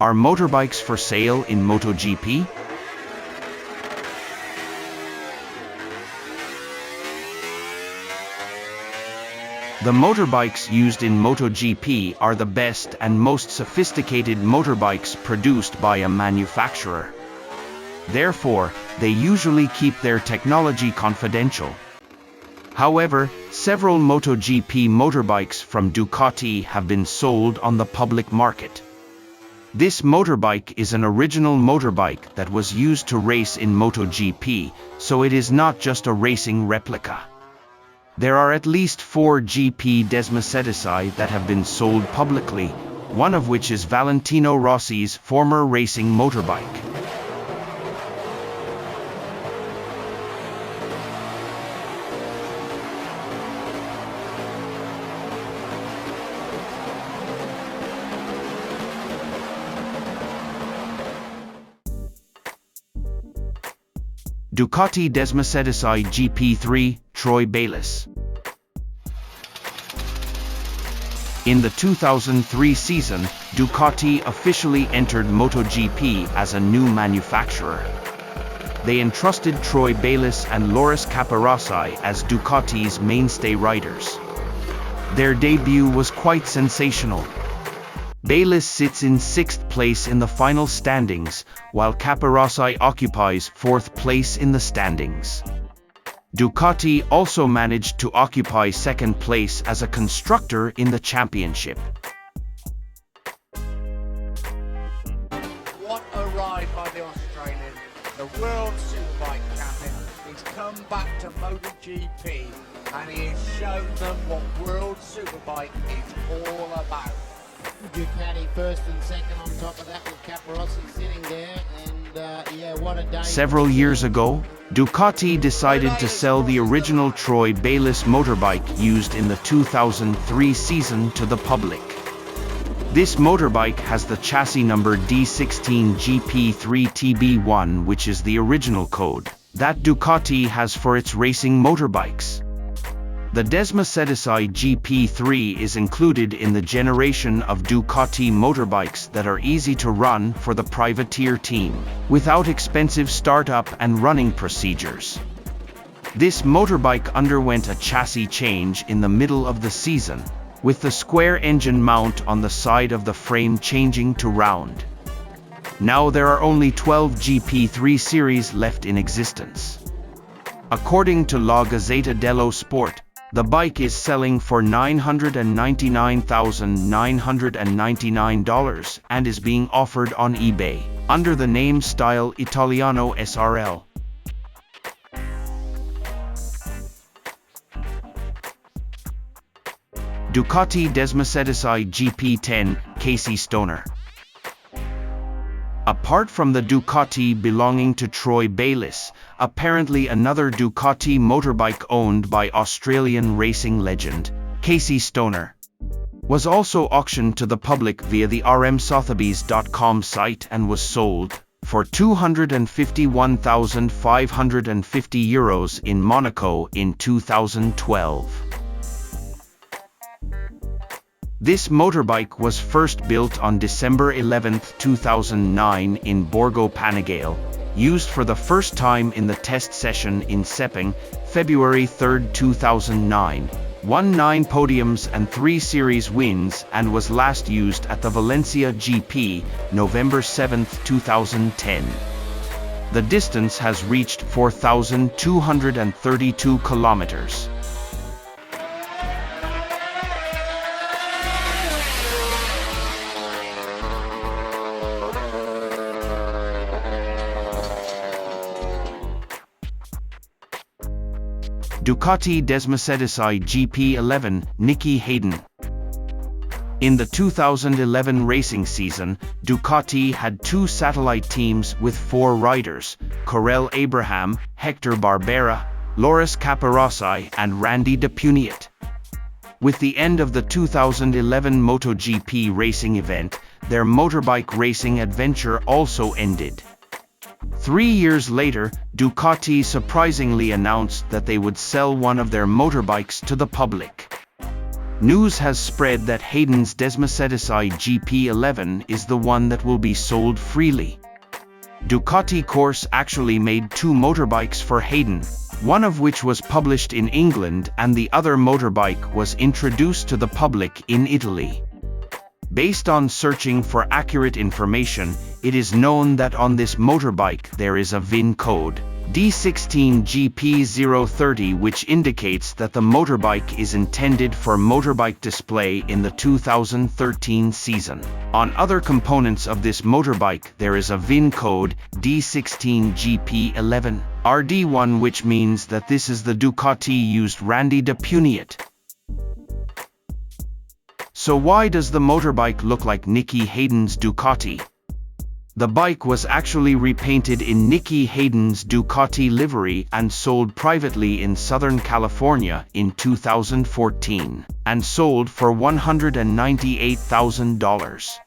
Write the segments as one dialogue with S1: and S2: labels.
S1: Are motorbikes for sale in MotoGP? The motorbikes used in MotoGP are the best and most sophisticated motorbikes produced by a manufacturer. Therefore, they usually keep their technology confidential. However, several MotoGP motorbikes from Ducati have been sold on the public market. This motorbike is an original motorbike that was used to race in MotoGP, so it is not just a racing replica. There are at least 4 GP Desmosedici that have been sold publicly, one of which is Valentino Rossi's former racing motorbike. Ducati Desmosedici GP3, Troy Bayliss. In the 2003 season, Ducati officially entered MotoGP as a new manufacturer. They entrusted Troy Bayliss and Loris Capirossi as Ducati's mainstay riders. Their debut was quite sensational. Bayliss sits in 6th place in the final standings, while Capirossi occupies 4th place in the standings. Ducati also managed to occupy 2nd place as a constructor in the championship.
S2: What a ride by the Australian. The World Superbike champion. He's come back to MotoGP and he has shown them what World Superbike is all about.
S3: Ducati first and second on top of that with Capirossi sitting there, and yeah, what a day.
S1: Several years ago, Ducati decided to sell the original Troy Bayliss motorbike used in the 2003 season to the public. This motorbike has the chassis number D16GP3TB1, which is the original code that Ducati has for its racing motorbikes. The Desmosedici GP3 is included in the generation of Ducati motorbikes that are easy to run for the privateer team, without expensive startup and running procedures. This motorbike underwent a chassis change in the middle of the season, with the square engine mount on the side of the frame changing to round. Now there are only 12 GP3 series left in existence. According to La Gazzetta dello Sport, the bike is selling for $999,999 and is being offered on eBay under the name Stile Italiano SRL. Ducati Desmosedici GP10, Casey Stoner. Apart from the Ducati belonging to Troy Bayliss, apparently another Ducati motorbike owned by Australian racing legend, Casey Stoner, was also auctioned to the public via the rmsotheby's.com site and was sold for €251,550 in Monaco in 2012. This motorbike was first built on December 11, 2009 in Borgo Panigale, used for the first time in the test session in Sepang, February 3, 2009, won 9 podiums and 3 series wins, and was last used at the Valencia GP, November 7, 2010. The distance has reached 4,232 kilometers. Ducati Desmosedici GP11, Nicky Hayden. In the 2011 racing season, Ducati had 2 satellite teams with 4 riders, Corel Abraham, Hector Barbera, Loris Capirossi and Randy DePuniet. With the end of the 2011 MotoGP racing event, their motorbike racing adventure also ended. 3 years later, Ducati surprisingly announced that they would sell one of their motorbikes to the public. News has spread that Hayden's Desmosedici GP11 is the one that will be sold freely. Ducati Course actually made 2 motorbikes for Hayden, one of which was published in England and the other motorbike was introduced to the public in Italy. Based on searching for accurate information, it is known that on this motorbike there is a VIN code, D16GP030, which indicates that the motorbike is intended for motorbike display in the 2013 season. On other components of this motorbike there is a VIN code, D16GP11, RD1, which means that this is the Ducati used Randy de Puniet. So why does the motorbike look like Nicky Hayden's Ducati? The bike was actually repainted in Nicky Hayden's Ducati livery and sold privately in Southern California in 2014, and sold for $198,000.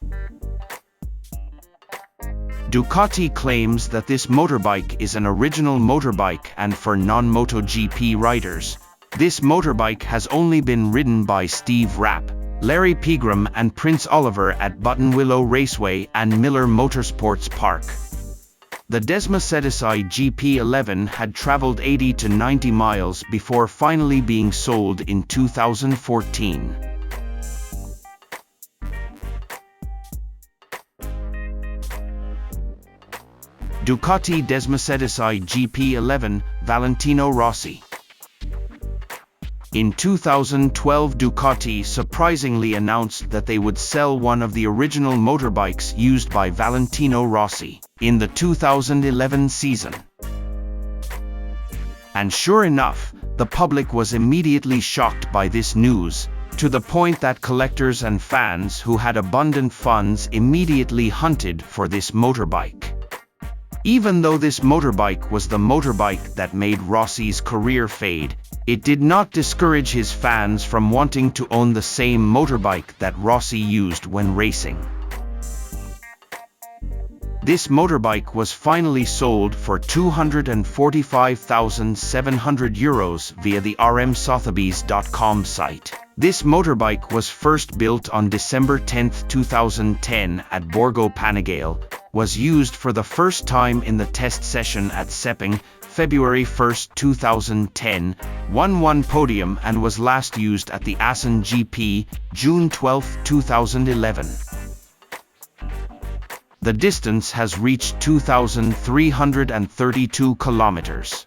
S1: Ducati claims that this motorbike is an original motorbike, and for non-MotoGP riders, this motorbike has only been ridden by Steve Rapp, Larry Pegram and Prince Oliver at Buttonwillow Raceway and Miller Motorsports Park. The Desmosedici GP11 had traveled 80 to 90 miles before finally being sold in 2014. Ducati Desmosedici GP11, Valentino Rossi. In 2012, Ducati surprisingly announced that they would sell one of the original motorbikes used by Valentino Rossi in the 2011 season. And sure enough, the public was immediately shocked by this news, to the point that collectors and fans who had abundant funds immediately hunted for this motorbike. Even though this motorbike was the motorbike that made Rossi's career fade, it did not discourage his fans from wanting to own the same motorbike that Rossi used when racing. This motorbike was finally sold for €245,700 via the rmsotheby's.com site. This motorbike was first built on December 10, 2010 at Borgo Panigale, was used for the first time in the test session at Sepang, February 1, 2010, won 1 podium and was last used at the Assen GP, June 12, 2011. The distance has reached 2,332 kilometers.